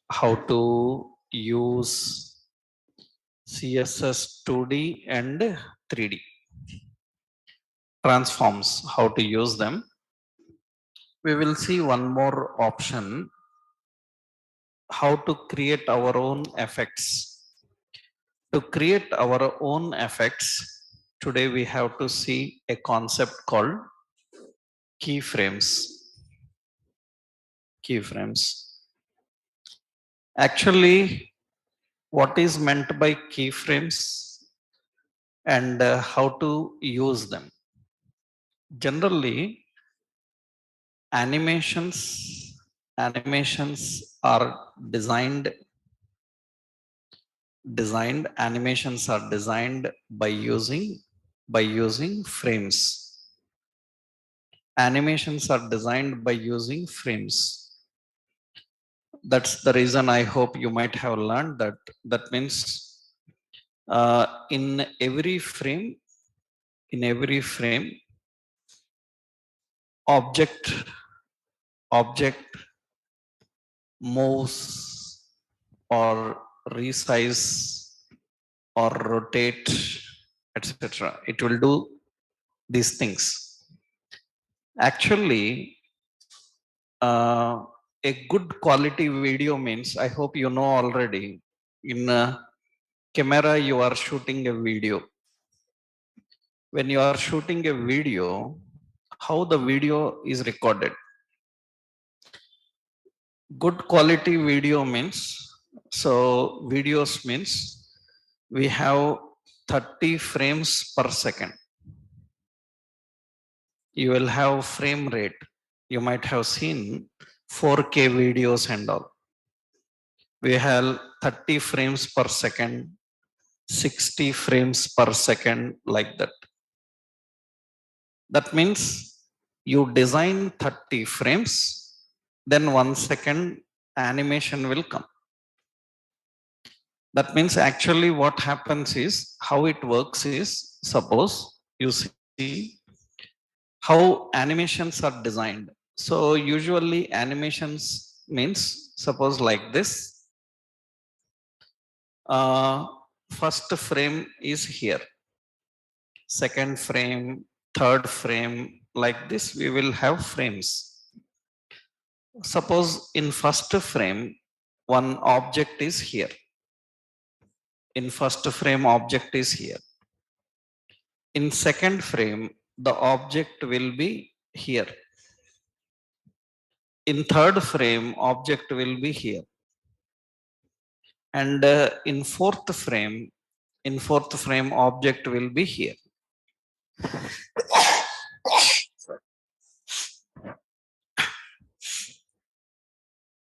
how to use CSS 2D and 3D transforms, how to use them. We will see one more option, how to create our own effects. To create our own effects, today we have to see a concept called keyframes. Keyframes. Actually, what is meant by keyframes and how to use them? Generally, animations are designed animations are designed by using frames. Animations are designed by using frames. That's the reason I hope you might have learned that. That means in every frame, object object moves or resize or rotate, etc. It will do these things. Actually, a good quality video means, I hope you know already, in a camera you are shooting a video. When you are shooting a video, how the video is recorded? Good quality video means, so videos means we have 30 frames per second. You will have frame rate. You might have seen 4K videos and all. We have 30 frames per second, 60 frames per second, like that. That means you design 30 frames, then 1 second animation will come. That means actually what happens is, how it works is, suppose you see how animations are designed. So usually animations means, suppose like this, first frame is here, second frame, third frame, like this we will have frames. Suppose in first frame, one object is here. In first frame, object is here. In second frame, the object will be here. In third frame, object will be here. And in fourth frame, object will be here.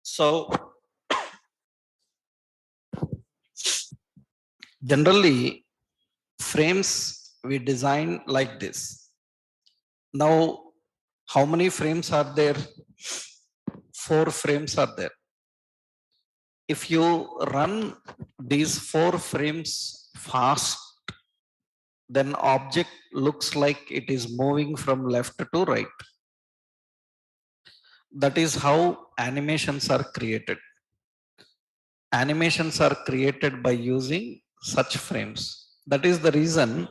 So generally, frames we design like this. Now, how many frames are there? 4 frames are there. If you run these 4 frames fast, then object looks like it is moving from left to right. That is how animations are created. Animations are created by using such frames. That is the reason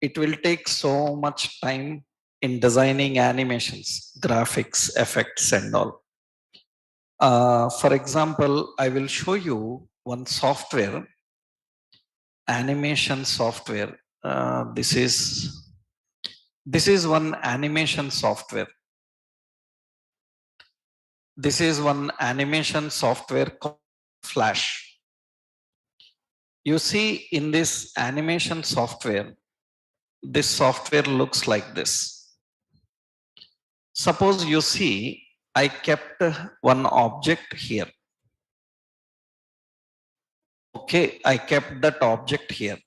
it will take so much time in designing animations, graphics, effects, and all. For example, I will show you one software, animation software. This is one animation software. This is one animation software called Flash. You see, in this animation software, this software looks like this. Suppose you see, I kept one object here. Okay, I kept that object here.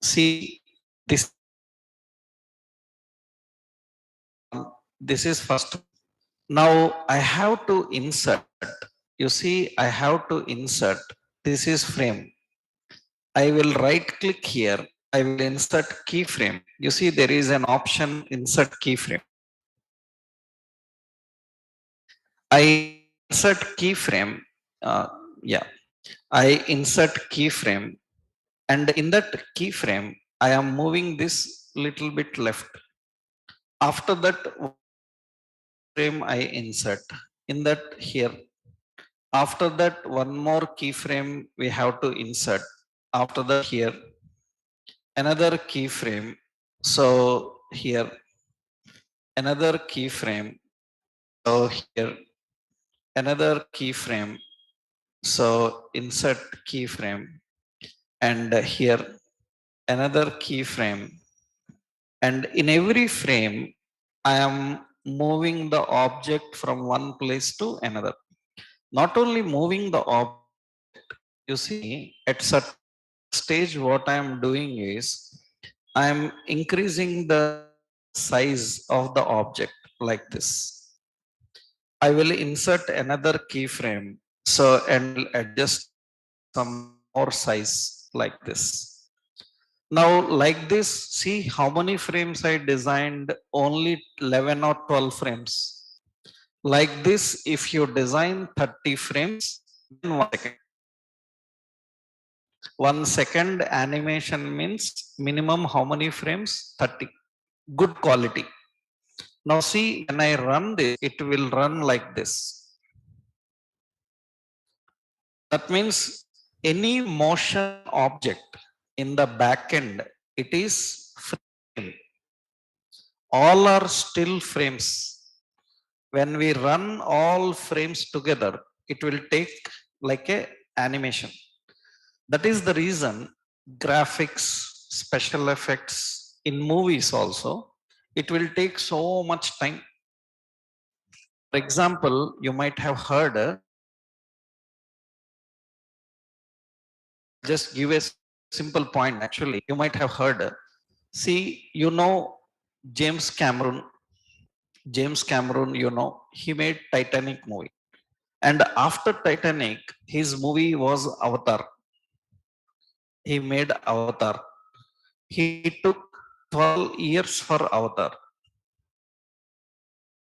See, this is first. Now I have to insert. You see, I have to insert. This is frame. I will right click here. I will insert keyframe. You see, there is an option insert keyframe. I insert keyframe. Yeah, I insert keyframe, and in that keyframe I am moving this little bit left. After that frame I insert in that here. After that one more keyframe we have to insert. After that here another keyframe. So here another keyframe. So here another keyframe. So insert keyframe, and here another keyframe, and in every frame I am moving the object from one place to another. Not only moving the object, you see at certain stage what I am doing is I am increasing the size of the object like this. I will insert another keyframe, so and will adjust some more size like this. Now like this, see how many frames I designed, only 11 or 12 frames. Like this, if you design 30 frames, then 1 second. 1 second animation means minimum how many frames? 30. Good quality. Now see, when I run this, it will run like this. That means any motion object in the back end, it is frame. All are still frames. When we run all frames together, it will take like a animation. That is the reason graphics, special effects in movies also, it will take so much time. For example, you might have heard, just give a simple point actually, you might have heard, see, you know, James Cameron. James Cameron, you know, he made Titanic movie. And after Titanic, his movie was Avatar. He made Avatar. He took 12 years for Avatar.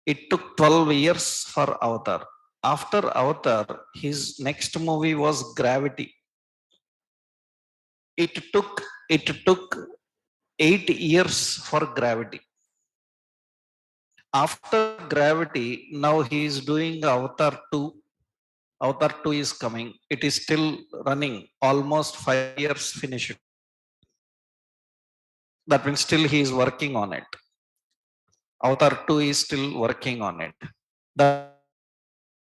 It took 12 years for Avatar. After Avatar, his next movie was Gravity. It took 8 years for Gravity. After Gravity, now he is doing Avatar 2. Avatar 2 is coming. It is still running. Almost 5 years finished. That means still he is working on it. Avatar 2 is still working on it. That,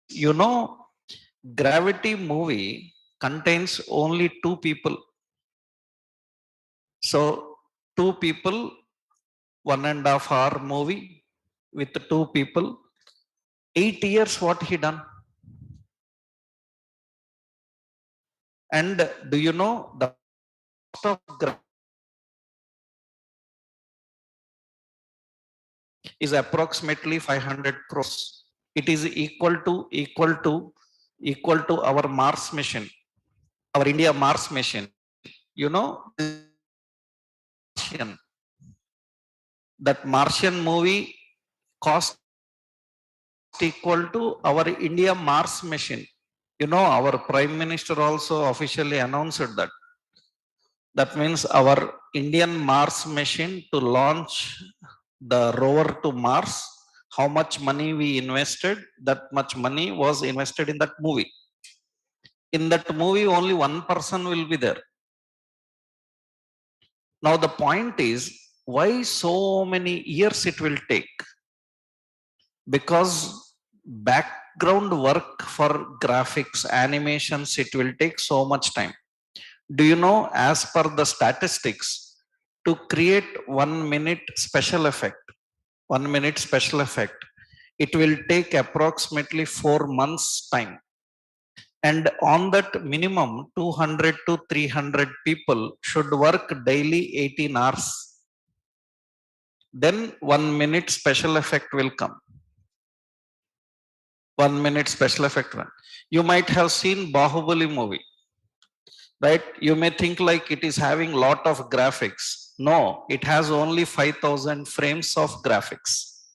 you know, Gravity movie contains only two people. So, two people, 1.5 hour movie with two people, 8 years what he done. And do you know the cost of Gravity is approximately 500 crores. It is equal to our Mars mission, our India Mars mission. You know, Martian. That Martian movie cost equal to our India Mars mission. You know, our Prime Minister also officially announced that. That means our Indian Mars mission to launch the rover to Mars, how much money we invested, that much money was invested in that movie. In that movie, only one person will be there. Now, the point is, why so many years it will take? Because background work for graphics, animations, it will take so much time. Do you know, as per the statistics, to create 1 minute special effect, 1 minute special effect, it will take approximately 4 months time. And on that minimum 200 to 300 people should work daily 18 hours. Then 1 minute special effect will come. 1 minute special effect one. You might have seen Bahubali movie, right? You may think like it is having lot of graphics. No, it has only 5,000 frames of graphics.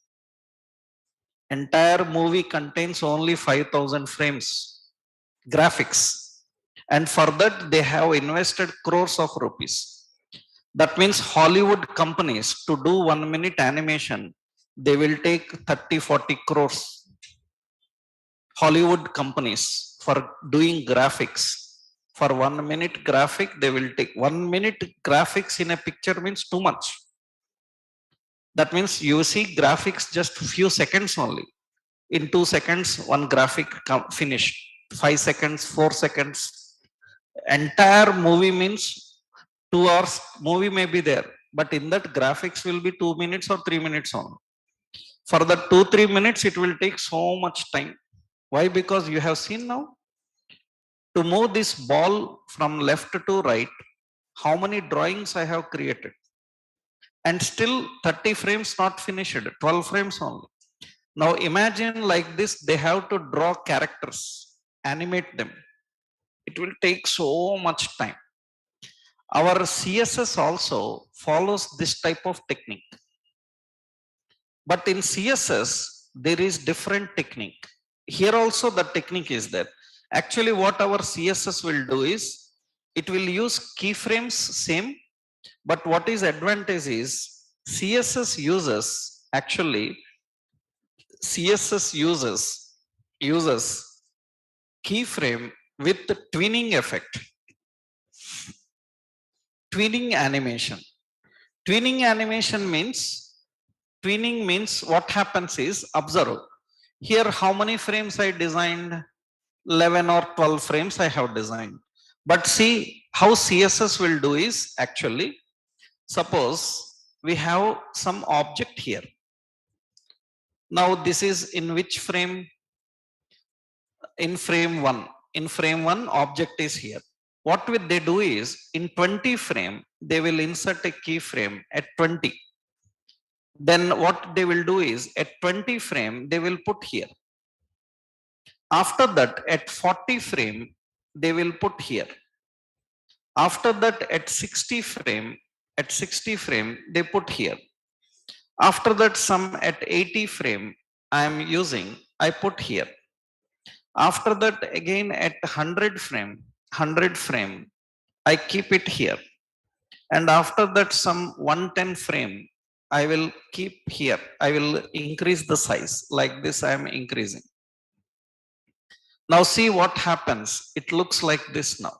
Entire movie contains only 5,000 frames graphics. And for that, they have invested crores of rupees. That means Hollywood companies to do 1 minute animation, they will take 30, 40 crores. Hollywood companies for doing graphics. For 1 minute graphic, they will take 1 minute graphics in a picture means too much. That means you see graphics just few seconds only. In 2 seconds, one graphic finished. 5 seconds, 4 seconds. Entire movie means 2 hours movie may be there, but in that graphics will be 2 minutes or 3 minutes only. For the 2-3 minutes, it will take so much time. Why? Because you have seen now to move this ball from left to right, how many drawings I have created, and still 30 frames not finished, 12 frames only. Now imagine like this, they have to draw characters, animate them. It will take so much time. Our CSS also follows this type of technique. But in CSS, there is different technique. Here also the technique is that actually what our CSS will do is, it will use keyframes same, but what is advantage is CSS uses keyframe with twinning effect, twinning animation. Twinning means what happens is, observe here how many frames I designed, 11 or 12 frames I have designed. But see how CSS will do is, actually suppose we have some object here. Now this is in which frame? In frame 1. In frame 1 object is here. What will they do is, in 20 frame they will insert a keyframe at 20. Then what they will do is, at 20 frame they will put here. After that, at 40 frame they will put here. After that, at 60 frame they put here. After that, some at 80 frame I am using, I put here. After that, again at 100 frame I keep it here. And after that, some 110 frame I will keep here. I will increase the size like this. I am increasing. Now see what happens. It looks like this now.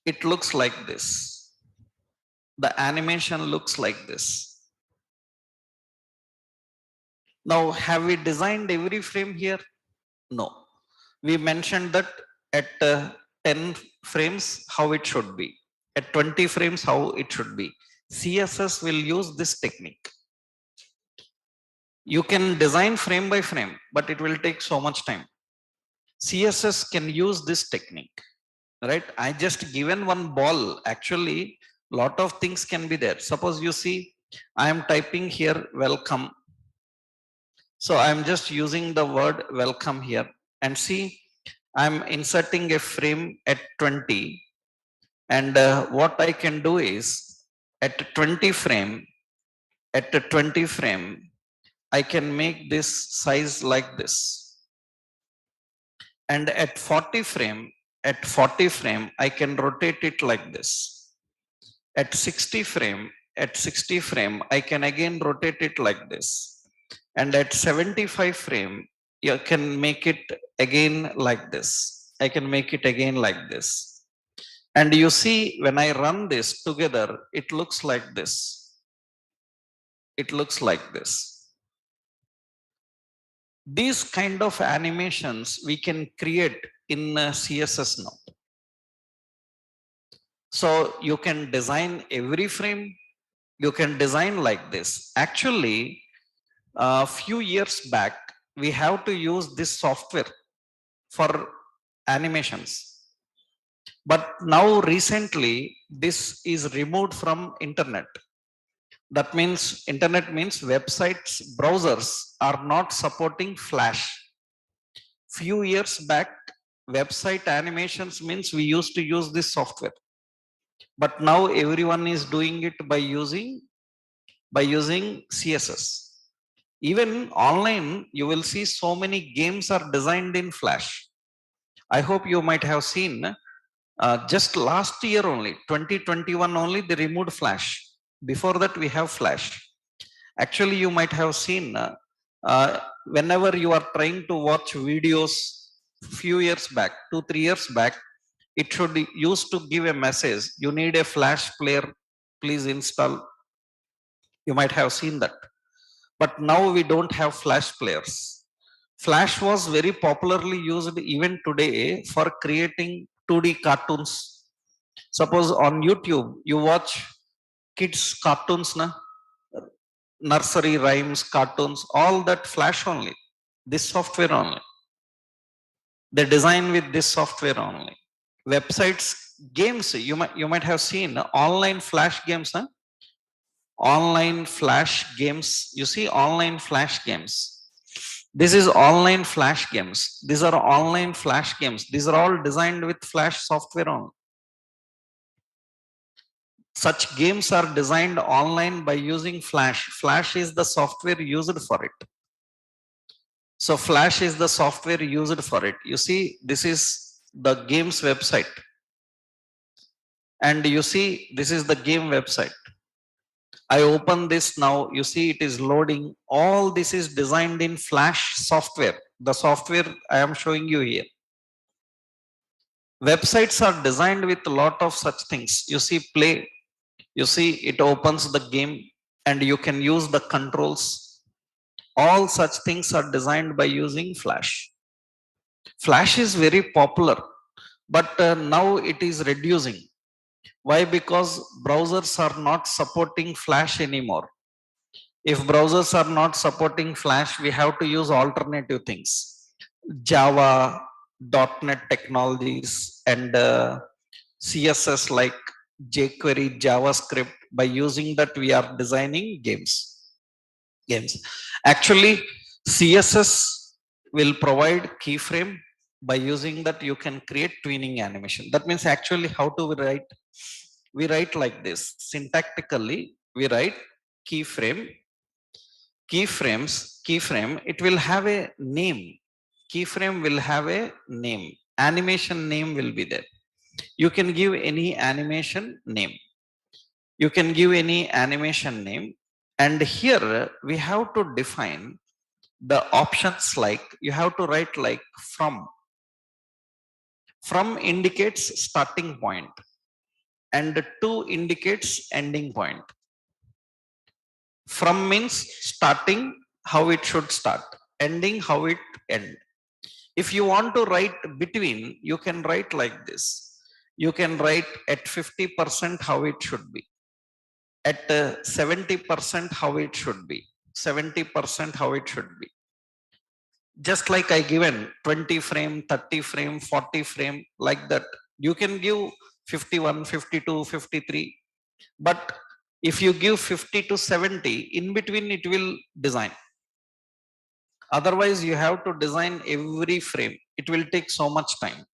It looks like this. The animation looks like this. Now, have we designed every frame here? No. We mentioned that at 10 frames how it should be. At 20 frames how it should be. CSS will use this technique. You can design frame by frame, but it will take so much time. CSS can use this technique, right? I just given one ball. Actually, lot of things can be there. Suppose you see, I am typing here welcome. So I am just using the word welcome here, and see, I am inserting a frame at 20. And what I can do is, at 20 frame, I can make this size like this. And at 40 frame, I can rotate it like this. At 60 frame, I can again rotate it like this. And at 75 frame, you can make it again like this. I can make it again like this. And you see, when I run this together, it looks like this. It looks like this. These kind of animations we can create in CSS now. So you can design every frame. You can design like this. Actually, a few years back, we have to use this software for animations. But now recently, this is removed from internet. That means internet means websites, browsers are not supporting Flash. Few years back, website animations means we used to use this software. But now everyone is doing it by using CSS. Even online, you will see so many games are designed in Flash. I hope you might have seen just last year only, 2021 only, they removed Flash. Before that, we have Flash. Actually, you might have seen uh, whenever you are trying to watch videos few years back, 2 3 years back, it should use to give a message, you need a Flash player, please install. You might have seen that. But now we don't have Flash players. Flash was very popularly used even today for creating 2D cartoons. Suppose on YouTube you watch kids cartoons, na? Nursery rhymes, cartoons, all that Flash only. This software only. They design with this software only. Websites, games, you might have seen online Flash games, huh? Online Flash games. You see online Flash games. This is online Flash games. These are online Flash games. These are all designed with Flash software only. Such games are designed online by using Flash. Flash is the software used for it. So Flash is the software used for it. You see, this is the game's website. And you see, this is the game website. I open this now, you see it is loading. All this is designed in Flash software. The software I am showing you here. Websites are designed with a lot of such things. You see play, you see it opens the game and you can use the controls. All such things are designed by using Flash. Flash is very popular, but now it is reducing. Why? Because browsers are not supporting Flash anymore. If browsers are not supporting Flash, we have to use alternative things. Java, .NET technologies, and CSS like jQuery, JavaScript. By using that, we are designing games. Actually, CSS will provide keyframe. By using that, you can create tweening animation. That means actually how to write? We write like this. Syntactically, we write keyframe. Keyframe, it will have a name. Keyframe will have a name. Animation name will be there. You can give any animation name. You can give any animation name. And here we have to define the options, like you have to write like from. From indicates starting point and to indicates ending point. From means starting, how it should start, ending, how it end. If you want to write between, you can write like this. You can write at 50% how it should be, at 70% how it should be, 70% how it should be. Just like I given 20 frame, 30 frame, 40 frame, like that. You can give 51, 52, 53. But if you give 50 to 70, in between it will design. Otherwise, you have to design every frame. It will take so much time.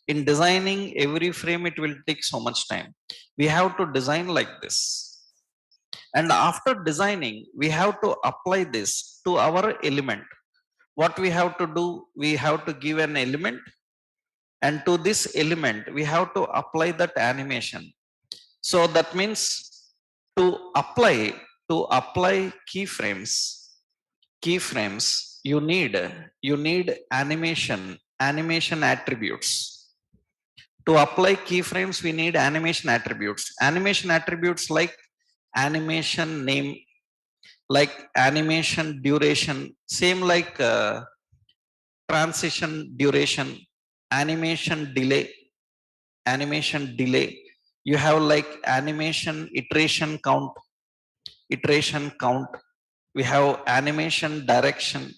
In designing every frame, it will take so much time. We have to design like this. And after designing, we have to apply this to our element. What we have to do, we have to give an element. And to this element, we have to apply that animation. So that means to apply keyframes, you need animation attributes. To apply keyframes, we need animation attributes. Animation attributes like animation name, like animation duration, same like transition duration, animation delay. You have like animation iteration count. We have animation direction.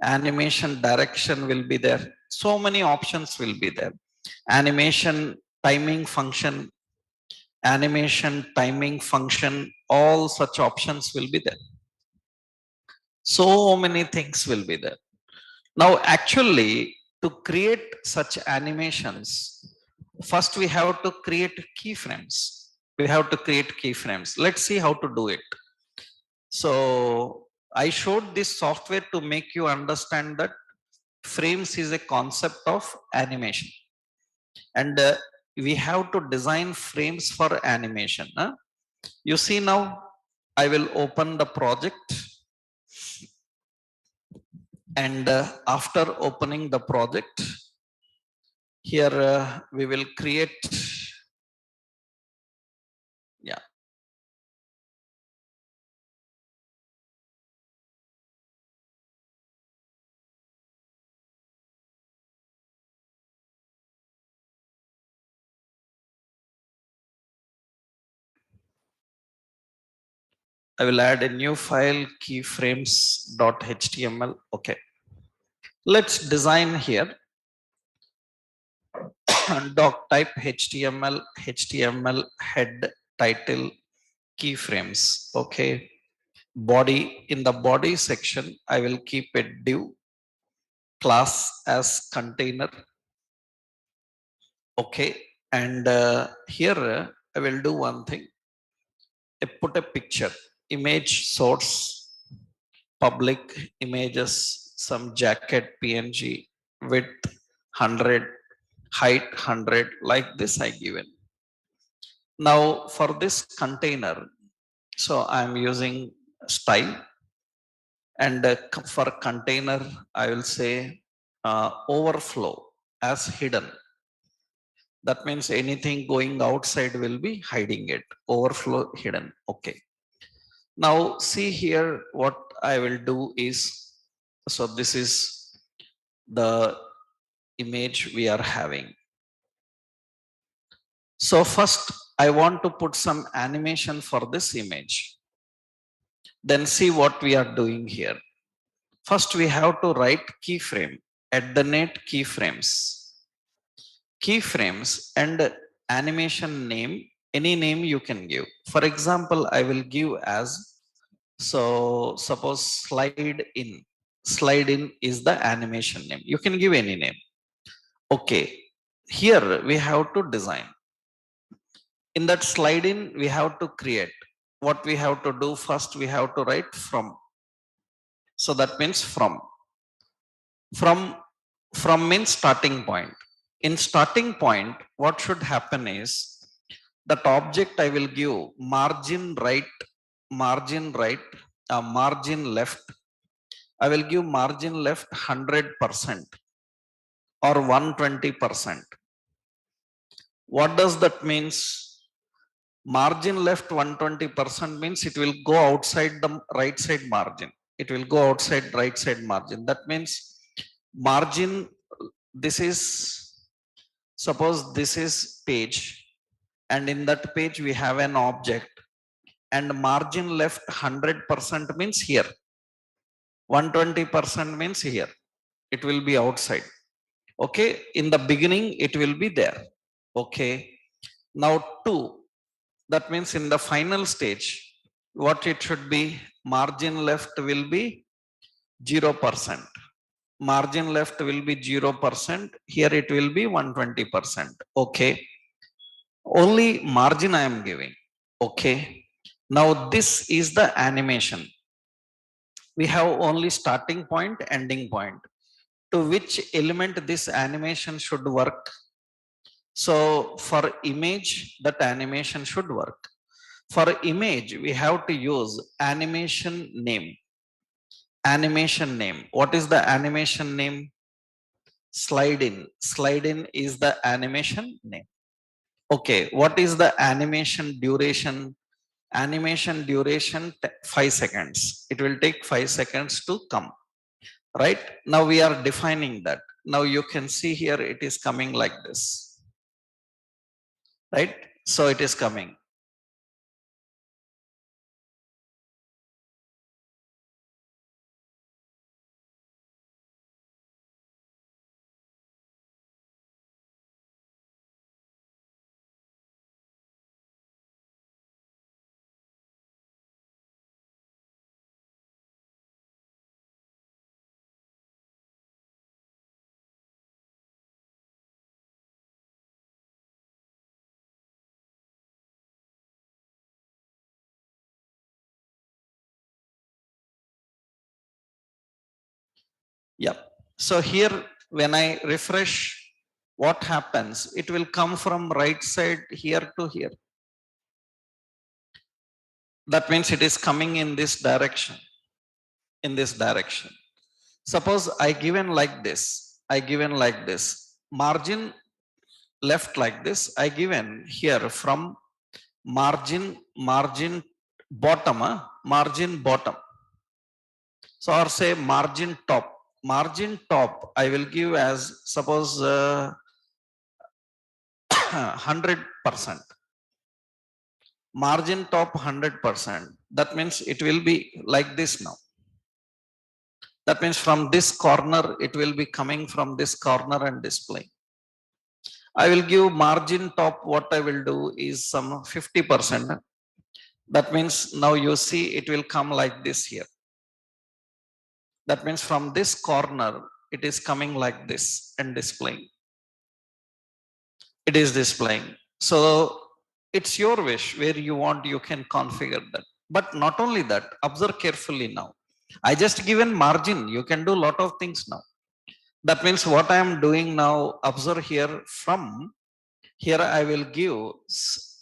Animation direction will be there. So many options will be there. Animation timing function, all such options will be there. So many things will be there. Now, actually, to create such animations, first we have to create keyframes. Let's see how to do it. So I showed this software to make you understand that frames is a concept of animation, and we have to design frames for animation. You see now, I will open the project, and after opening the project, here we will create, yeah, I will add a new file, keyframes.html. Okay, let's design here. Doc type HTML head title keyframes. Okay, body, in the body section I will keep a div class as container. Okay, and here I will do one thing. I put a picture, image source, public images, some jacket PNG, width 100, height 100, like this I given. Now for this container, so I'm using style, and for container I will say overflow as hidden. That means anything going outside will be hiding it. Overflow hidden. Okay. Now see here, what I will do is, so this is the image we are having. So first I want to put some animation for this image. Then see what we are doing here. First we have to write keyframe at the net keyframes. Keyframes and animation name, any name you can give. For example, I will give as, so suppose slide in. Slide in is the animation name. You can give any name. Okay. Here we have to design. In that slide in, we have to create. What we have to do first, we have to write from. So that means from. From means starting point. In starting point, what should happen is that object I will give margin right, margin left. I will give margin left 100% or 120%. What does that means? Margin left 120% means it will go outside the right side margin. It will go outside right side margin. That means margin, this is, suppose this is page, and in that page we have an object, and margin left 100% means here, 120% means here, it will be outside. Okay, in the beginning it will be there. Okay, now 2, that means in the final stage what it should be, margin left will be 0%. Margin left will be 0%. Here it will be 120%. Okay, only margin I am giving. Okay, now this is the animation. We have only starting point, ending point. To which element this animation should work? So for image, that animation should work. For image, we have to use animation name. Animation name. What is the animation name? Slide in. Slide in is the animation name. Okay, what is the animation duration? Animation duration 5 seconds. It will take 5 seconds to come. Right? Now we are defining that. Now you can see here it is coming like this. Right? So it is coming. Yep. So here, when I refresh, what happens? It will come from right side here to here. That means it is coming in this direction. In this direction. Suppose I given like this. I given like this. Margin left like this. I given here from margin bottom, margin bottom. So or say margin top. Margin top I will give as suppose 100%. Margin top 100%. That means it will be like this now. That means from this corner, it will be coming from this corner and displaying. I will give margin top. What I will do is some 50%. That means now you see it will come like this here. That means from this corner, it is coming like this and displaying. It is displaying. So it's your wish where you want, you can configure that. But not only that, observe carefully now. I just given margin. You can do a lot of things now. That means what I am doing now, observe here from here I will give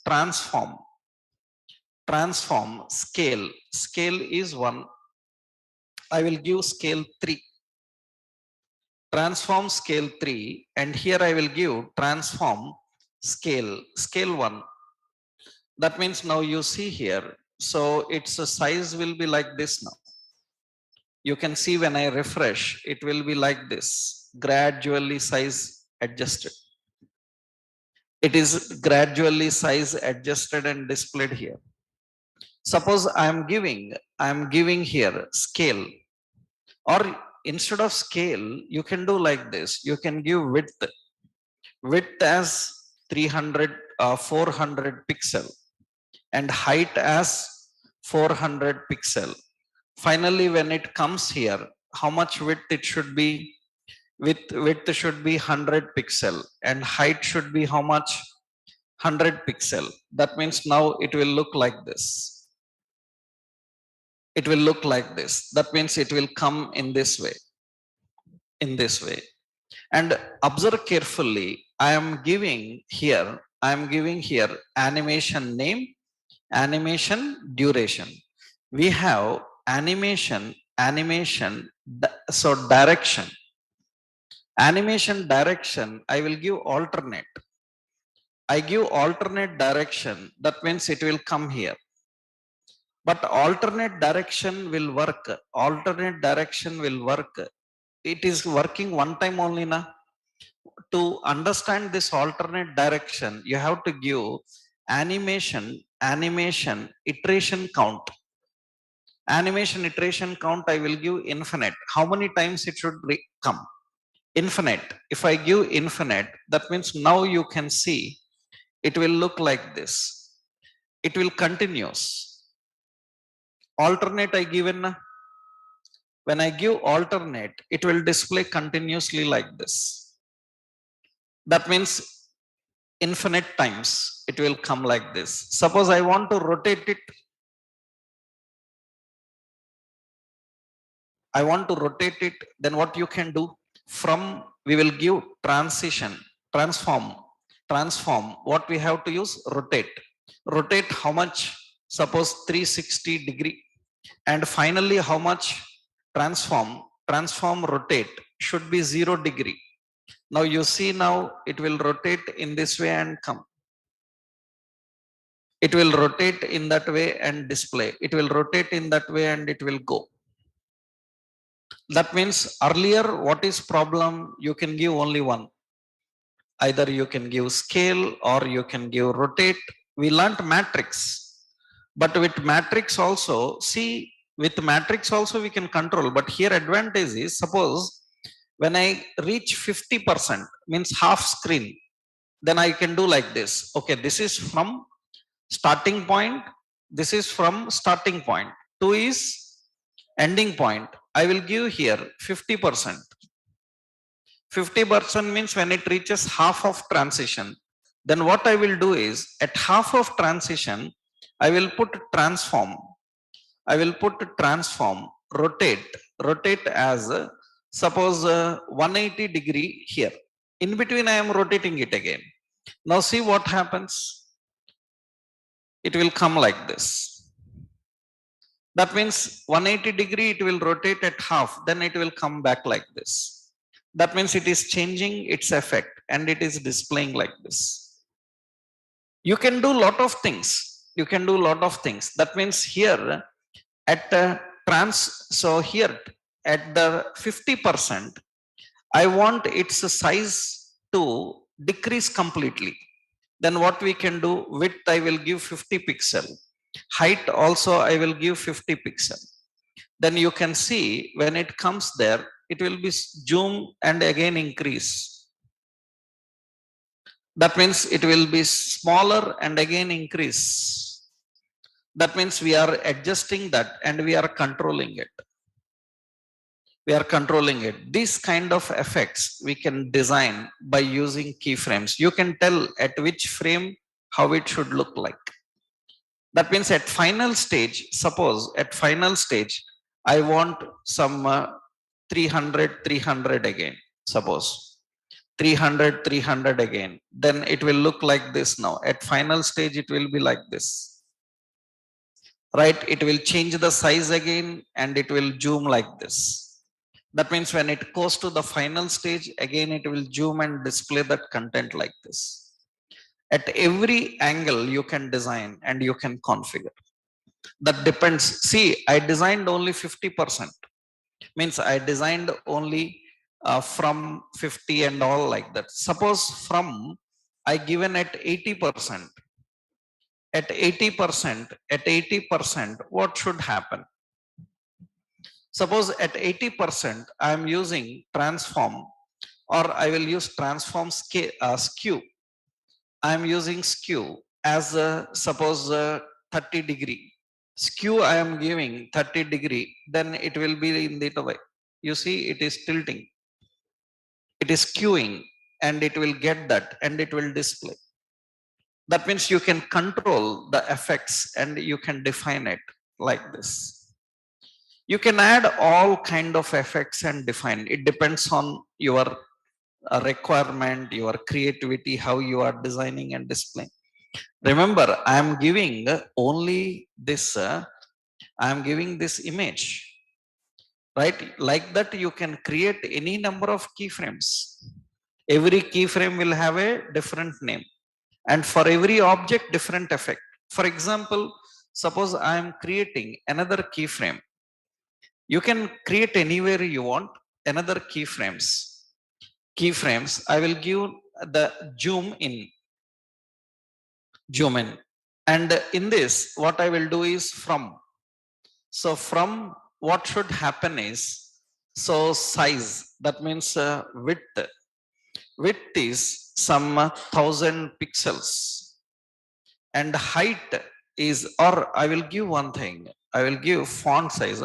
transform. Transform scale. Scale is 1. I will give scale 3. Transform scale 3 and here I will give transform scale 1. That means now you see here. So its size will be like this now. You can see when I refresh, it will be like this, gradually size adjusted. It is gradually size adjusted and displayed here. Suppose I am giving here scale, or instead of scale, you can do like this. You can give width as 400 pixel and height as 400 pixel. Finally, when it comes here, how much width it should be? Width should be 100 pixel and height should be how much? 100 pixel. That means now it will look like this. It will look like this. That means it will come in this way. In this way. And observe carefully. I am giving here animation name, animation duration. We have animation, so direction. Animation direction, I will give alternate. I give alternate direction. That means it will come here. But alternate direction will work. Alternate direction will work. It is working one time only na. To understand this alternate direction, you have to give animation iteration count. Animation iteration count I will give infinite. How many times it should come? Infinite. If I give infinite, that means now you can see it will look like this. It will continuous. Alternate I given. When I give alternate, it will display continuously like this. That means infinite times it will come like this. Suppose I want to rotate it. I want to rotate it. Then what you can do? From we will give transform. What we have to use? Rotate. Rotate how much? Suppose 360 degree. And finally how much? Transform rotate should be 0 degree. Now you see now it will rotate in this way and come. It will rotate in that way and display. It will rotate in that way and it will go. That means earlier what is problem? You can give only one. Either you can give scale or you can give rotate. We learnt matrix. But with matrix also, see, with matrix also we can control. But here advantage is, suppose when I reach 50%, means half screen, then I can do like this. Okay, this is from starting point. This is from starting point. 2 is ending point. I will give here 50%. 50% means when it reaches half of transition, then what I will do is at half of transition, I will put transform. I will put transform, rotate as suppose 180 degree here. In between, I am rotating it again. Now see what happens. It will come like this. That means 180 degree, it will rotate at half, then it will come back like this. That means it is changing its effect and it is displaying like this. You can do lot of things. You can do lot of things. That means here at so here at the 50%, I want its size to decrease completely. Then what we can do, width I will give 50 pixel. Height also I will give 50 pixel. Then you can see when it comes there, it will be zoom and again increase. That means it will be smaller and again increase. That means we are adjusting that and we are controlling it. We are controlling it. These kind of effects we can design by using keyframes. You can tell at which frame how it should look like. That means at final stage, suppose at final stage, I want some 300 again, suppose 300 again. Then it will look like this now. At final stage, it will be like this. Right? It will change the size again and it will zoom like this. That means when it goes to the final stage, again it will zoom and display that content like this. At every angle you can design and you can configure. That depends. See, I designed only 50%. Means I designed only from 50 and all like that. Suppose from I given at 80%. At 80%, what should happen? Suppose at 80%, I am using transform or I will use transform skew. I am using skew as suppose 30 degree. Skew I am giving 30 degree, then it will be in that way. You see, it is tilting. It is skewing and it will get that and it will display. That means you can control the effects and you can define it like this. You can add all kind of effects and define. It depends on your requirement, your creativity, how you are designing and displaying. Remember, I am giving only this, I am giving this image, right? Like that, you can create any number of keyframes. Every keyframe will have a different name. And for every object, different effect. For example, suppose I am creating another keyframe. You can create anywhere you want another keyframes. I will give the zoom in. And in this, what I will do is from. So from, what should happen is, so size, that means width. Width is some 1000 pixels. And height is, or I will give one thing. I will give font size.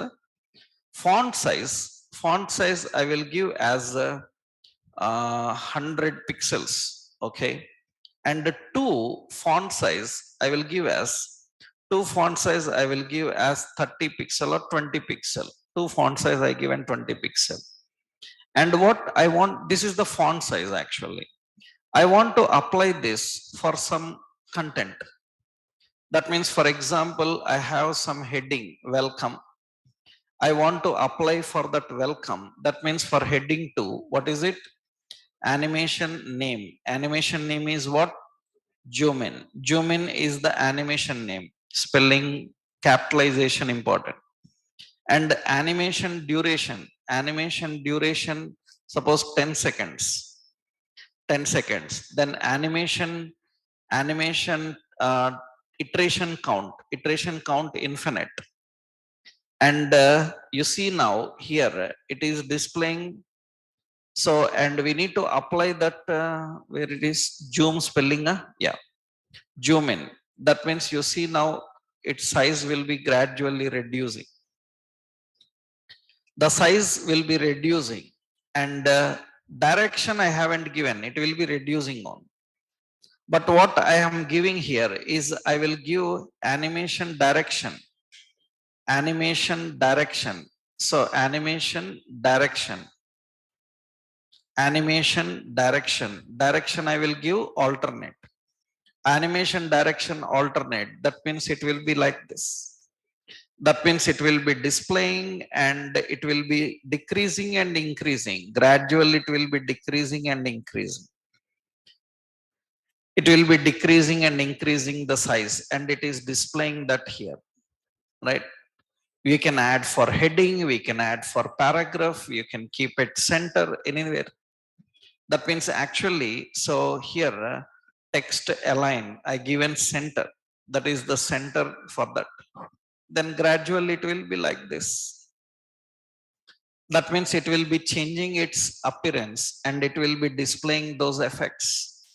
Font size I will give as 100 pixels. Okay. And the font size I will give as 30 pixel or 20 pixel. Two font size I give and 20 pixel. And what I want, this is the font size actually. I want to apply this for some content. That means, for example, I have some heading, welcome. I want to apply for that welcome. That means for heading 2, what is it? Animation name. Animation name is what? Zoom in. Zoom in is the animation name. Spelling, capitalization important. And animation duration. Animation duration, suppose 10 seconds. 10 seconds. Then animation iteration count infinite. And you see now here it is displaying. So, and we need to apply that where it is zoom spelling. Zoom in. That means you see now its size will be gradually reducing. The size will be reducing and direction I haven't given. It will be reducing on. But what I am giving here is I will give animation direction. Animation direction. So animation direction. Animation direction. Direction I will give alternate. Animation direction alternate. That means it will be like this. That means it will be displaying and it will be decreasing and increasing. Gradually it will be decreasing and increasing. It will be decreasing and increasing the size, and it is displaying that here, right? We can add for heading, we can add for paragraph, you can keep it center anywhere. That means actually, so here text align, I given center, that is the center for that. Then gradually it will be like this. That means it will be changing its appearance and it will be displaying those effects,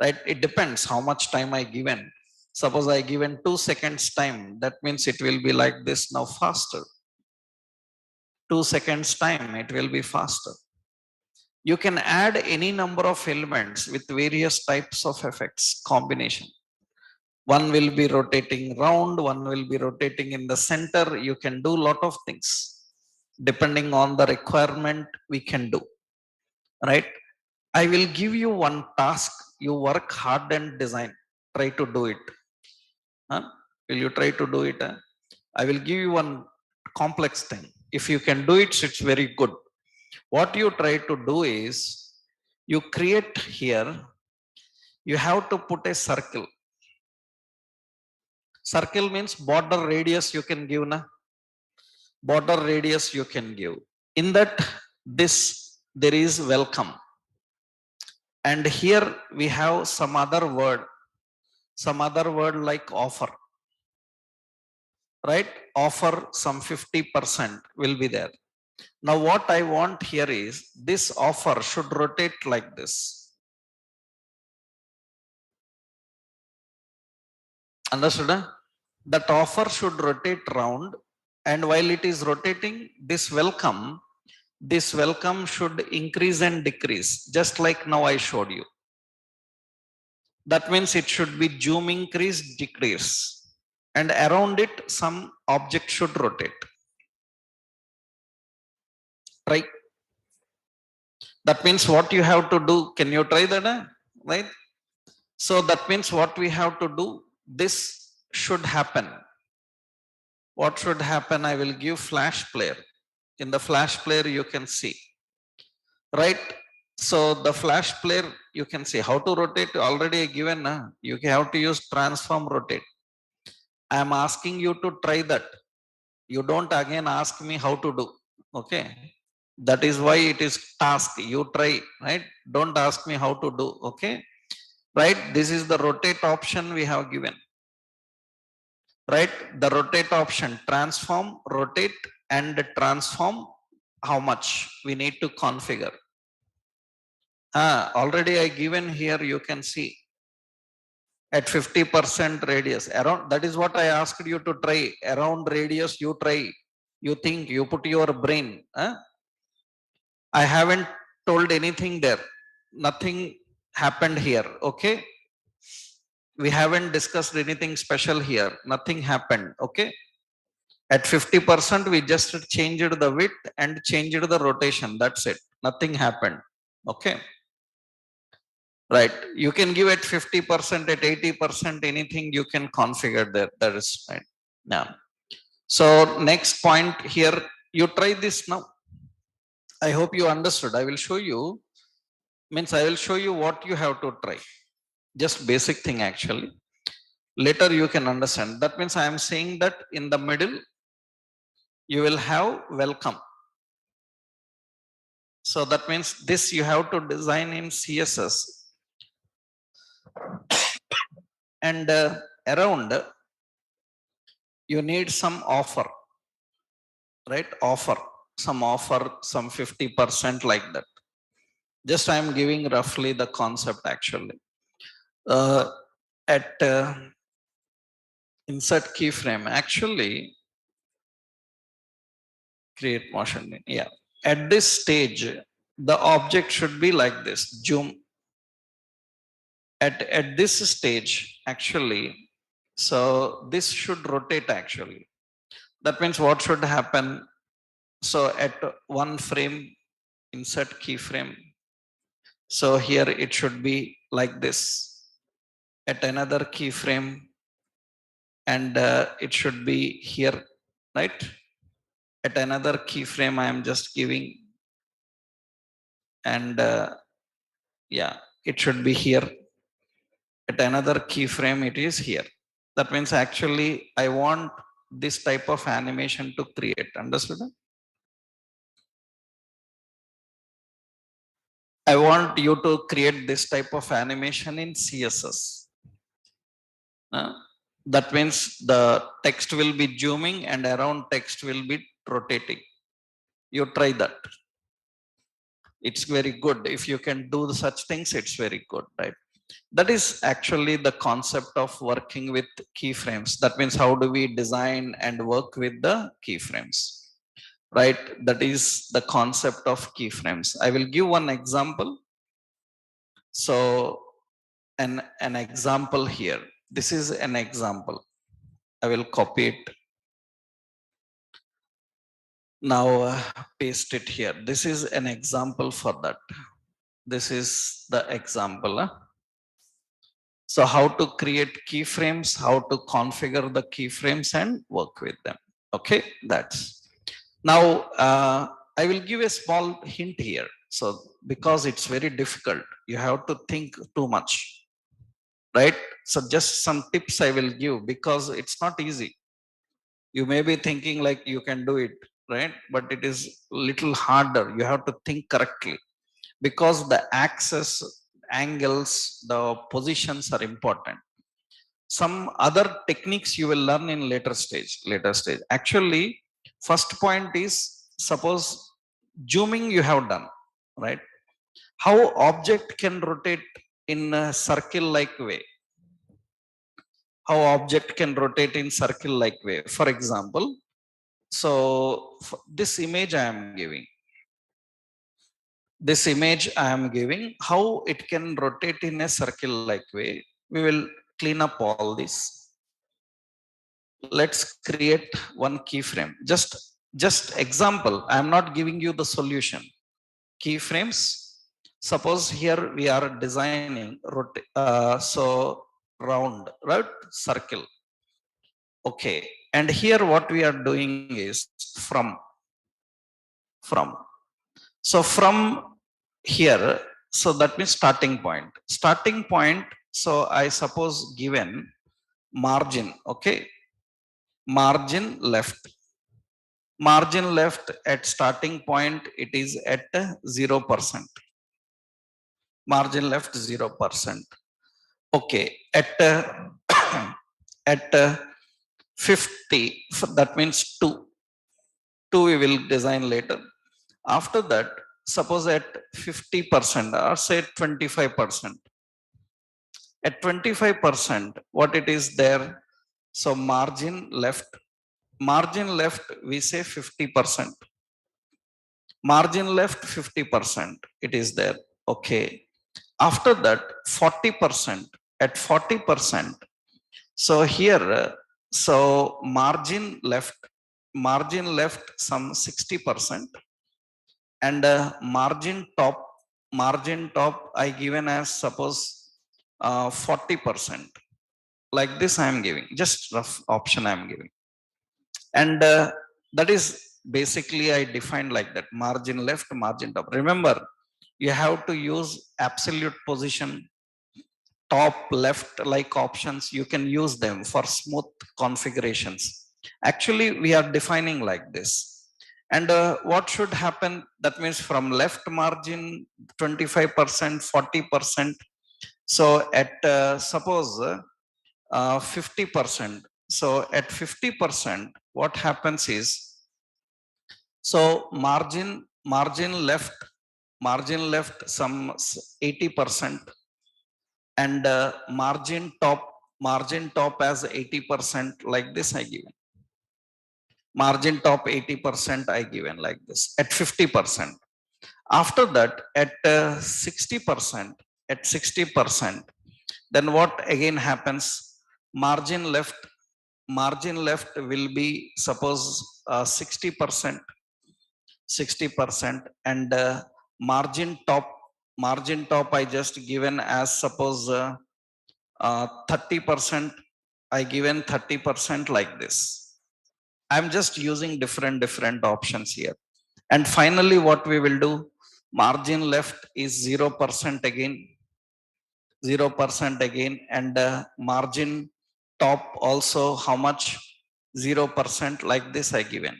right? It depends how much time I given. Suppose I given 2 seconds time, that means it will be like this now faster. 2 seconds time, it will be faster. You can add any number of elements with various types of effects combination. One will be rotating round, one will be rotating in the center. You can do lot of things depending on the requirement. We can do, right? I will give you one task. You work hard and design. Try to do it. Huh? Will you try to do it? Huh? I will give you one complex thing. If you can do it, it's very good. What you try to do is, you create here, you have to put a circle. Circle means border radius you can give, na? Border radius you can give. In that, this, there is welcome. And here we have some other word like offer, right? Offer some 50% will be there. Now what I want here is, this offer should rotate like this. Understood? Huh? That offer should rotate round, and while it is rotating, this welcome should increase and decrease, just like now I showed you. That means it should be zoom increase, decrease, and around it some object should rotate. Right? That means what you have to do, can you try that? Right? So that means what we have to do, this should happen. What should happen? I will give flash player. In the flash player you can see, right? So the flash player, you can see how to rotate already given. You have to use transform rotate. I am asking you to try that. You don't again ask me how to do. Okay, that is why it is task. You try, right? Don't ask me how to do. Okay, right? This is the rotate option we have given, right? The rotate option, transform, rotate, and transform. How much we need to configure? Already I given here, you can see at 50% radius around. That is what I asked you to try. Around radius you try, you think, you put your brain. I haven't told anything there. Nothing happened here. Okay, we haven't discussed anything special here. Nothing happened. Okay, at 50% we just changed the width and changed the rotation. That's it. Nothing happened. Okay, right? You can give at 50%, at 80%, anything you can configure there. That is right. Now, so next point here, you try this now. I hope you understood. I will show you, means I will show you what you have to try. Just basic thing actually. Later you can understand. That means I am saying that in the middle you will have welcome. So that means this you have to design in CSS. And around you need some offer, right? Offer, some 50% like that. Just I am giving roughly the concept actually. At insert keyframe, actually create motion. Yeah. At this stage, the object should be like this. Zoom. At this stage, actually, so this should rotate actually. That means what should happen? So at one frame, insert keyframe. So here it should be like this. At another keyframe, and it should be here, right? At another keyframe, I am just giving, and yeah, it should be here. At another keyframe, it is here. That means actually I want this type of animation to create. Understood? I want you to create this type of animation in CSS. That means the text will be zooming and around text will be rotating. You try that. It's very good. If you can do such things, it's very good, right? That is actually the concept of working with keyframes. That means how do we design and work with the keyframes, right? That is the concept of keyframes. I will give one example. So an example here. This is an example. I will copy it. Now paste it here. This is an example for that. This is the example. So how to create keyframes, how to configure the keyframes and work with them. Okay, that's. Now I will give a small hint here. So because it's very difficult, you have to think too much, right? So just some tips I will give because it's not easy. You may be thinking like you can do it, right? But it is little harder. You have to think correctly because the axis, angles, the positions are important. Some other techniques you will learn in later stage. Actually, first point is suppose zooming you have done, right? How object can rotate in a circle like way? How object can rotate in circle like way? For example, so this image I am giving. This image I am giving, how it can rotate in a circle like way. We will clean up all this. Let's create one keyframe. Just example. I am not giving you the solution. Keyframes. Suppose here we are designing so round, right? Circle. Okay. And here what we are doing is from. So from here, so that means starting point. Starting point. So I suppose given margin. Okay. Margin left. Margin left at starting point, it is at 0%. Margin left 0%. Okay, at at 50, that means 2. 2 we will design later. After that, suppose at 50% or say 25%. At 25%, what it is there? So margin left we say 50%. Margin left 50%, it is there. Okay. After that, 40%. At 40%, so here, so margin left some 60%, and margin top I given as suppose 40%. Like this I am giving, just rough option I am giving. And that is basically I defined like that: margin left, margin top. Remember, you have to use absolute position, top, left like options. You can use them for smooth configurations. Actually, we are defining like this. And what should happen? That means from left margin 25%, 40%. So at suppose 50%. So at 50%, what happens is, so margin left some 80%, and margin top as 80%, like this I given. Margin top 80% I given like this at 50%. After that, at 60%, then what again happens? Margin left will be suppose 60%, and margin top margin top I just given as suppose 30%. I given 30% like this. I'm just using different options here. And finally, what we will do, margin left is 0% again, 0% again, and margin top also how much? 0% like this I given.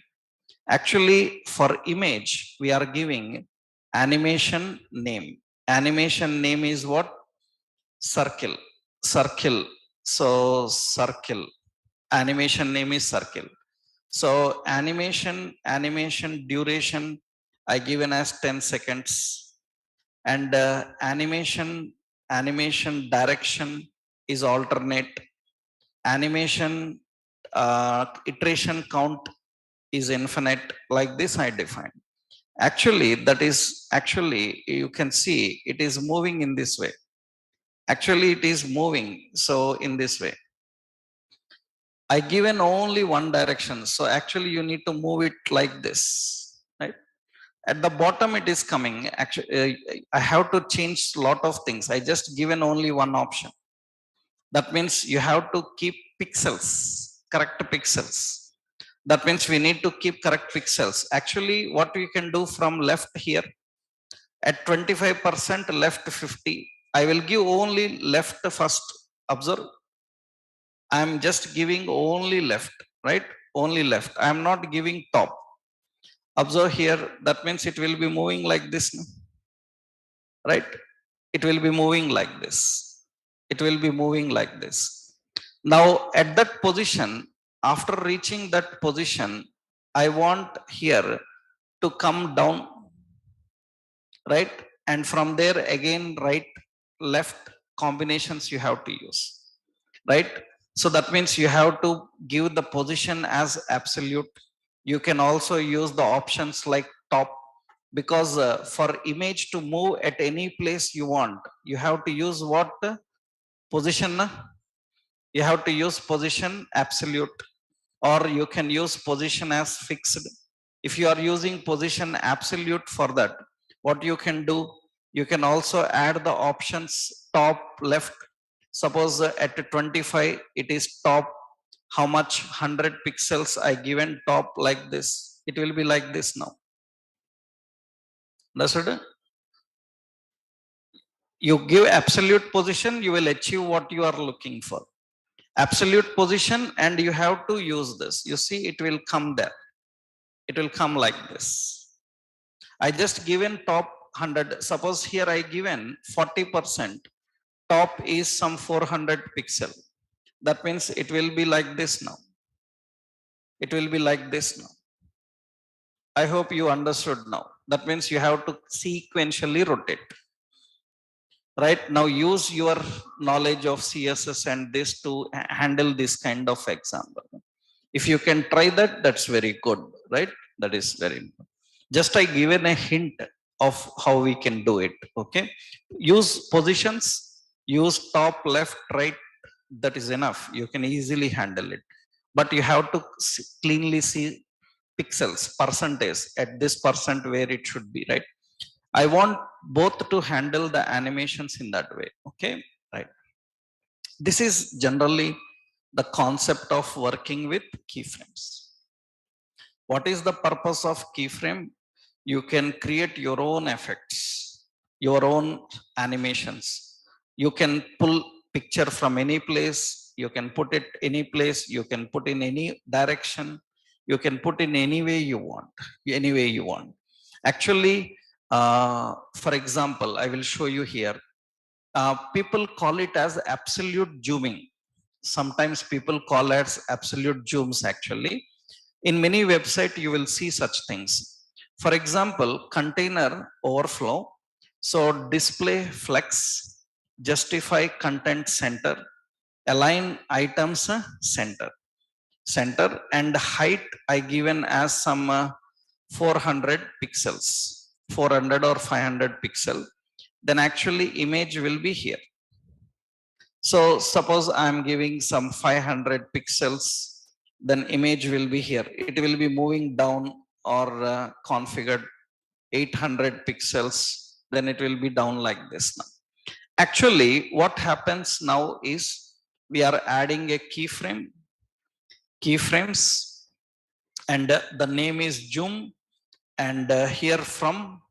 Actually, for image, we are giving animation name. Animation name is what? Circle. Circle. So, circle. Animation name is circle. So, animation duration I given as 10 seconds. And animation direction is alternate. Animation iteration count is infinite. Like this I define. Actually, that is actually, you can see it is moving in this way. Actually, it is moving. So in this way, I given only one direction. So actually, you need to move it like this, right? At the bottom, it is coming. Actually, I have to change a lot of things. I just given only one option. That means you have to keep pixels, correct pixels. That means we need to keep correct pixels. Actually, what we can do from left here, at 25% left 50, I will give only left first. Observe, I am just giving only left, right? Only left. I am not giving top. Observe here, that means it will be moving like this, right? It will be moving like this. It will be moving like this. Now, at that position, after reaching that position, I want here to come down, right? And from there again, right, left combinations you have to use, right? So that means you have to give the position as absolute. You can also use the options like top, because for image to move at any place you want, you have to use what? Position. You have to use position absolute, or you can use position as fixed. If you are using position absolute, for that, what you can do, you can also add the options top left. Suppose at 25 it is top how much? 100 pixels I given top like this. It will be like this now. Understood? You give absolute position, you will achieve what you are looking for. Absolute position, and you have to use this. You see, it will come there. It will come like this. I just given top 100. Suppose here I given 40%. Top is some 400 pixel. That means it will be like this now. It will be like this now. I hope you understood now. That means you have to sequentially rotate. Right now, use your knowledge of CSS and this to handle this kind of example. If you can try that, that's very good, right? That is very good. Just I given a hint of how we can do it. Okay, use positions, use top left right. That is enough. You can easily handle it, but you have to cleanly see pixels, percentage at this percent where it should be, right? I want both to handle the animations in that way. Okay, right? This is generally the concept of working with keyframes. What is the purpose of keyframe? You can create your own effects, your own animations. You can pull picture from any place. You can put it any place. You can put in any direction. You can put in any way you want. Any way you want. Actually, for example, I will show you here. People call it as absolute zooming. Sometimes people call it as absolute zooms. Actually, in many websites you will see such things. For example, container overflow. So display flex, justify content center, align items center, and height I given as some 400 pixels, 400 or 500 pixel. Then actually image will be here. So suppose I am giving some 500 pixels, then image will be here. It will be moving down, or configured 800 pixels. then it will be down like this now. Actually, what happens now is we are adding a keyframes, and the name is zoom, and here from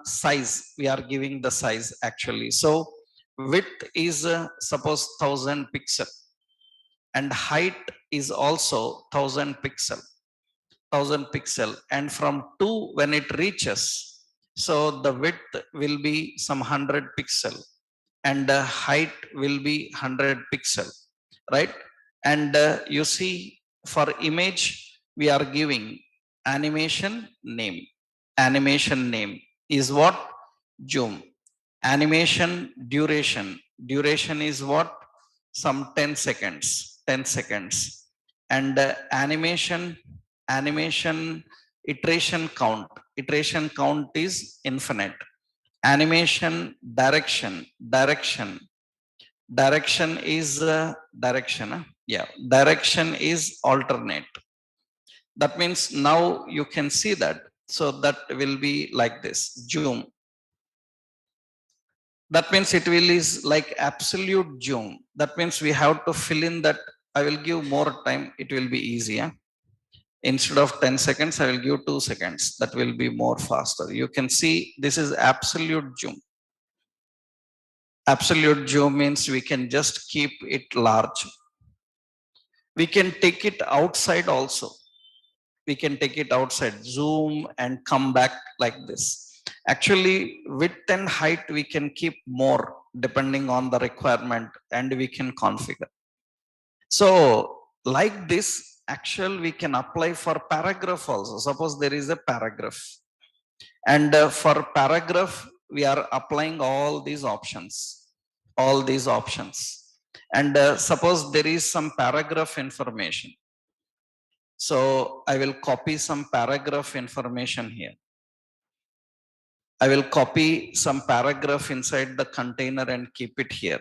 size, we are giving the size actually. So width is suppose 1000 pixel, and height is also 1000 pixel, and from 2 when it reaches, so the width will be some 100 pixel, and height will be 100 pixel, right? And you see, for image we are giving animation name. Animation name is what? Zoom. Animation duration is what? Some 10 seconds. 10 seconds. And animation iteration count is infinite. Animation direction is direction yeah, direction is alternate. That means now you can see that. So that will be like this, zoom. That means it will is like absolute zoom. That means we have to fill in that. I will give more time, it will be easier. Instead of 10 seconds, I will give 2 seconds. That will be more faster. You can see this is absolute zoom. Absolute zoom means we can just keep it large. We can take it outside also. We can take it outside, zoom, and come back like this. Actually, width and height we can keep more depending on the requirement, and we can configure. So like this, actually we can apply for paragraph also. Suppose there is a paragraph, and for paragraph we are applying all these options. And suppose there is some paragraph information, so I will copy some paragraph information here. I will copy some paragraph inside the container and keep it here.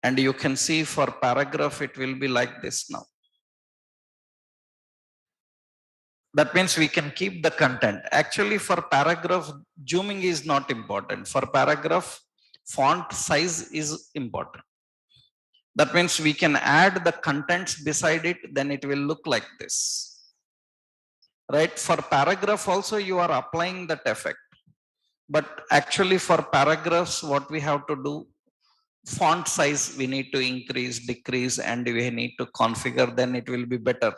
And you can see for paragraph, it will be like this now. That means we can keep the content. Actually, for paragraph, zooming is not important. For paragraph, font size is important. That means we can add the contents beside it, then it will look like this. Right? For paragraph also, you are applying that effect. But actually for paragraphs, what we have to do, font size we need to increase, decrease, and we need to configure, then it will be better.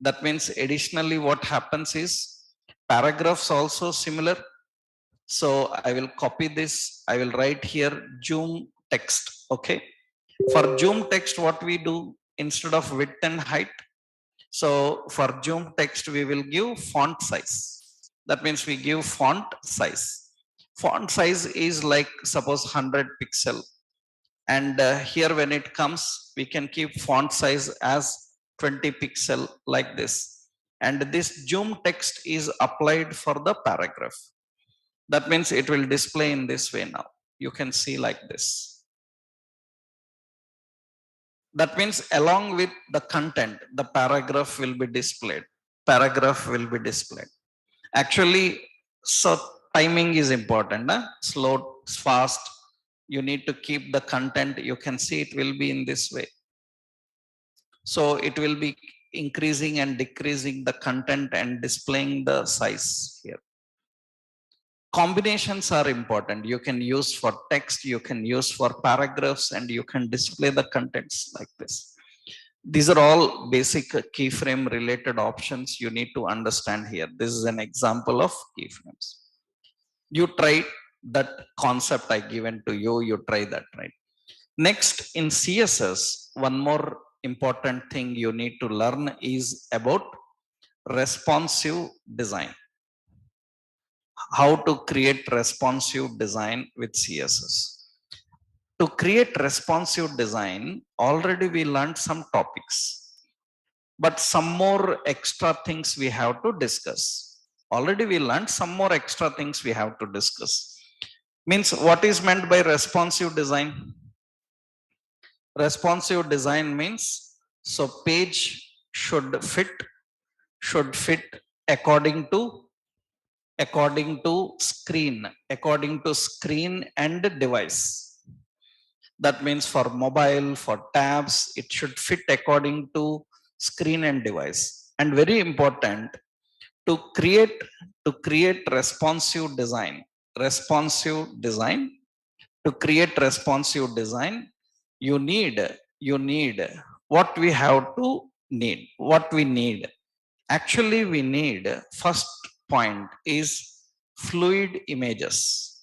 That means additionally what happens is paragraphs also similar. So I will copy this. I will write here zoom text. Okay. For zoom text, what we do instead of width and height. So for zoom text, we will give font size. That means we give font size. Font size is like suppose 100 pixel. And here when it comes, we can keep font size as 20 pixel like this. And this zoom text is applied for the paragraph. That means it will display in this way now. You can see like this. That means along with the content, the paragraph will be displayed. Paragraph will be displayed. Actually, so timing is important. Slow, fast. You need to keep the content. You can see it will be in this way. So it will be increasing and decreasing the content and displaying the size here. Combinations are important. You can use for text, you can use for paragraphs, and you can display the contents like this. These are all basic keyframe related options you need to understand here. This is an example of keyframes. You try that concept I given to you, you try that, right? Next, in CSS, one more important thing you need to learn is about responsive design. How to create responsive design with CSS. To create responsive design, already we learned some topics, but some more extra things we have to discuss. Already we learned some more extra things we have to discuss. Means what is meant by responsive design? Responsive design means, so page should fit according to according to screen and device. That means for mobile, for tabs, it should fit according to screen and device. And very important, to create responsive design, responsive design to create responsive design, you need you need what we have to need what we need actually we need, first point is fluid images.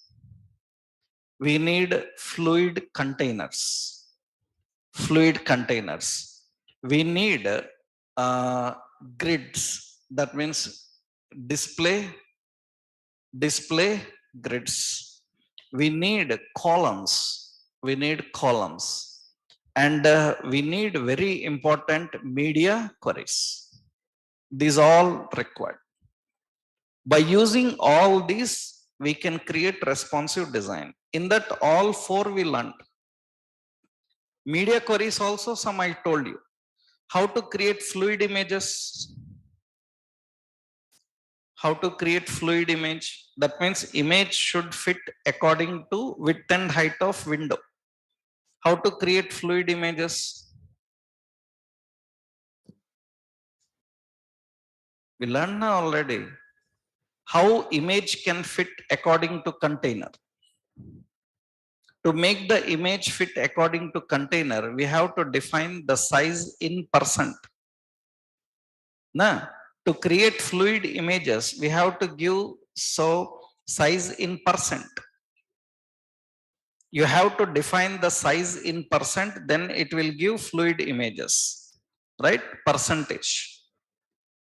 We need fluid containers. We need grids. That means display display grids. We need columns. We need columns. And we need very important media queries. These all required. By using all these, we can create responsive design. In that all four we learned. Media queries also some I told you. How to create fluid images. How to create fluid image. That means image should fit according to width and height of window. How to create fluid images. We learned now already. How image can fit according to container. To make the image fit according to container, we have to define the size in percent. To create fluid images, we have to give size in percent. You have to define the size in percent, then it will give fluid images, right? Percentage,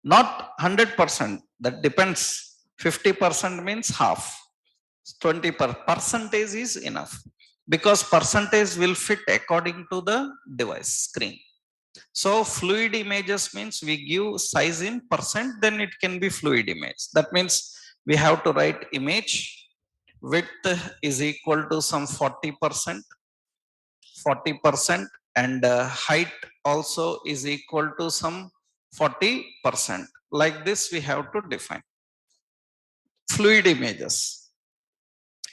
not 100%. That depends. 50% means half. 20% is enough, because percentage will fit according to the device screen. So fluid images means we give size in percent, then it can be fluid image. That means we have to write image width is equal to some 40%, and height also is equal to some 40%. Like this we have to define fluid images.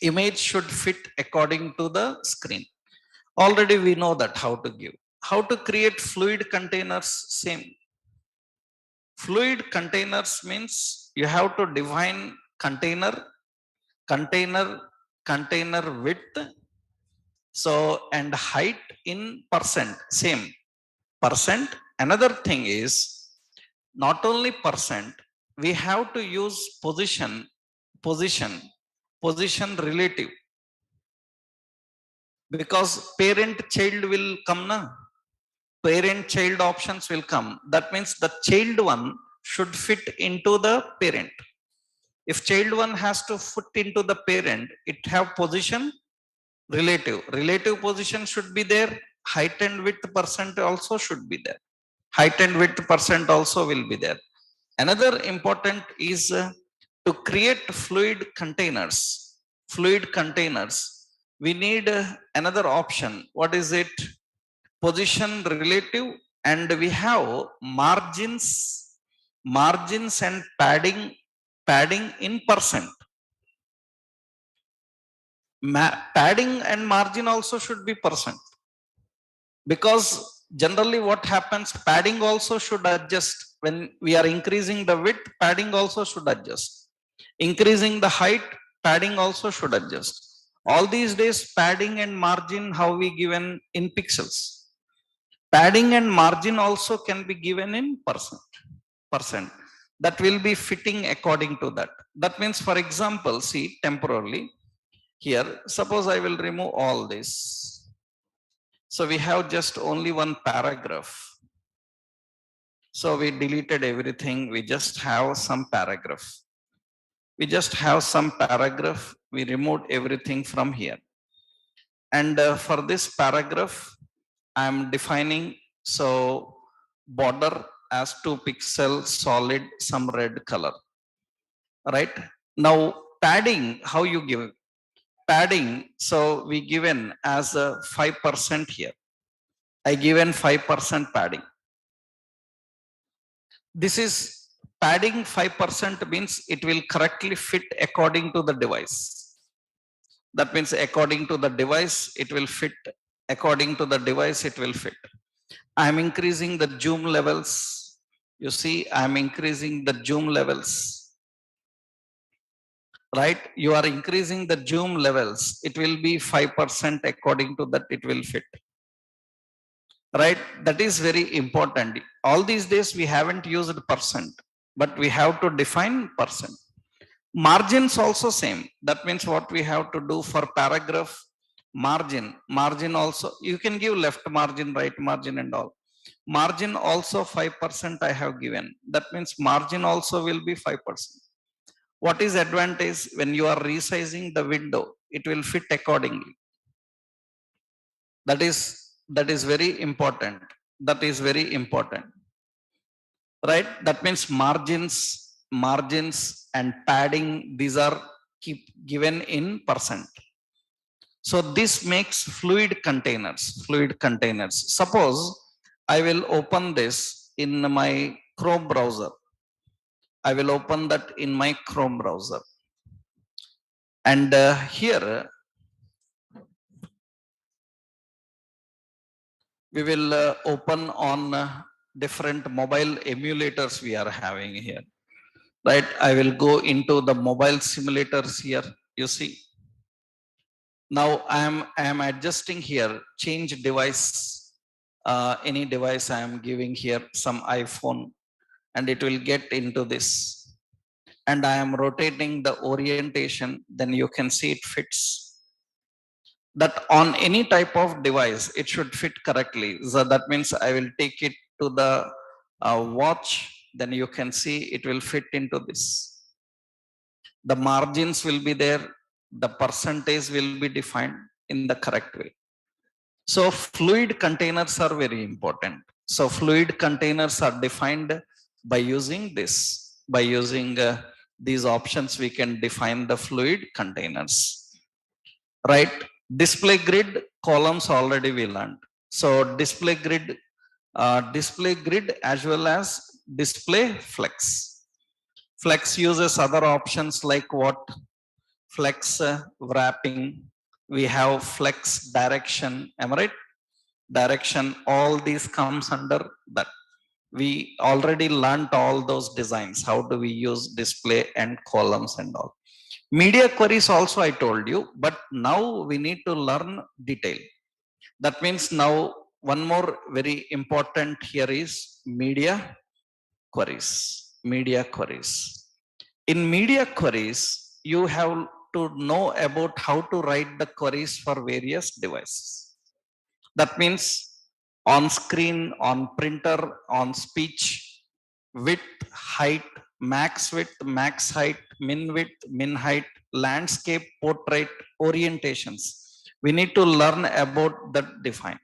Image should fit according to the screen. Already we know that how to give. How to create fluid containers, same. Fluid containers means you have to define container width, so and height in percent, same percent. Another thing is not only percent, we have to use position relative, because parent child will come na. Parent child options will come. That means the child one should fit into the parent. If child one has to fit into the parent, it have position relative. Relative position should be there. Height and width percent also should be there. Height and width percent also will be there. Another important is to create fluid containers. We need another option. What is it? Position relative, and we have margins and padding in percent. Padding and margin also should be percent, because generally what happens, padding also should adjust. When we are increasing the width, padding also should adjust. Increasing the height, padding also should adjust. All these days padding and margin, how we given in pixels. Padding and margin also can be given in percent. That will be fitting according to that. That means, for example, see temporarily here, suppose I will remove all this. So we have just only one paragraph. So we deleted everything. We just have some paragraph. We removed everything from here. And for this paragraph, I am defining, so border as 2 pixels solid, some red color. Right? Now padding, how you give padding? So we given as a 5% here. I given 5% padding. This is Padding 5% means it will correctly fit according to the device. That means according to the device, it will fit. According to the device, it will fit. I am increasing the zoom levels. You see, I am increasing the zoom levels. Right? You are increasing the zoom levels. It will be 5% according to that, it will fit. Right? That is very important. All these days, we haven't used percent, but we have to define percent. Margins also same. That means what we have to do for paragraph margin also, you can give left margin, right margin and all. Margin also 5% I have given. That means margin also will be 5%. What is advantage when you are resizing the window? It will fit accordingly. That is very important. That is very important. Right? That means margins and padding, these are keep given in percent. So this makes fluid containers. Suppose I will open this in my Chrome browser. I will open that in my Chrome browser. And here we will open on different mobile emulators we are having here. Right? I will go into the mobile simulators here. You see. Now I am adjusting here, change device, any device I am giving here, some iPhone, and it will get into this. And I am rotating the orientation, then you can see it fits. That on any type of device, it should fit correctly. So that means I will take it to the watch, then you can see it will fit into this. The margins will be there, the percentage will be defined in the correct way. So fluid containers are very important. So fluid containers are defined by using this. By using these options, we can define the fluid containers. Right? Display grid columns already we learned. So display grid as well as display flex. Flex uses other options like what? Flex wrapping. We have flex direction. Am I right? Direction. All these comes under that. We already learned all those designs. How do we use display and columns and all. Media queries also I told you, but now we need to learn detail. That means now one more very important here is media queries. Media queries. In media queries, you have to know about how to write the queries for various devices. That means on screen, on printer, on speech, width, height, max width, max height, min height, landscape, portrait, orientations. We need to learn about that define.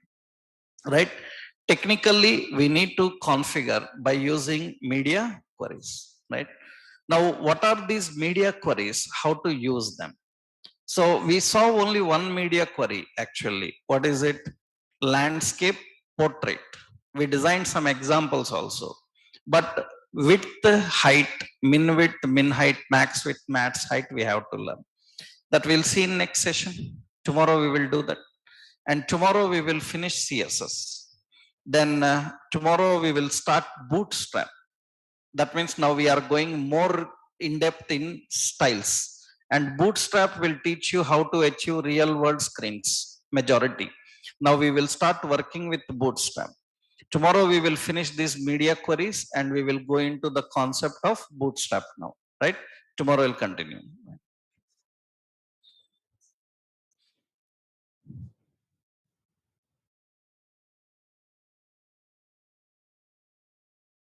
Right? Technically, we need to configure by using media queries. Right? Now, what are these media queries? How to use them? So we saw only one media query actually. What is it? Landscape, portrait. We designed some examples also. But width, height, min height, max width, max height, we have to learn. That we'll see in next session. Tomorrow we will do that. And tomorrow we will finish CSS. Then tomorrow we will start Bootstrap. That means now we are going more in depth in styles. And Bootstrap will teach you how to achieve real world screens, majority. Now we will start working with Bootstrap. Tomorrow we will finish these media queries and we will go into the concept of Bootstrap now, right? Tomorrow we'll continue.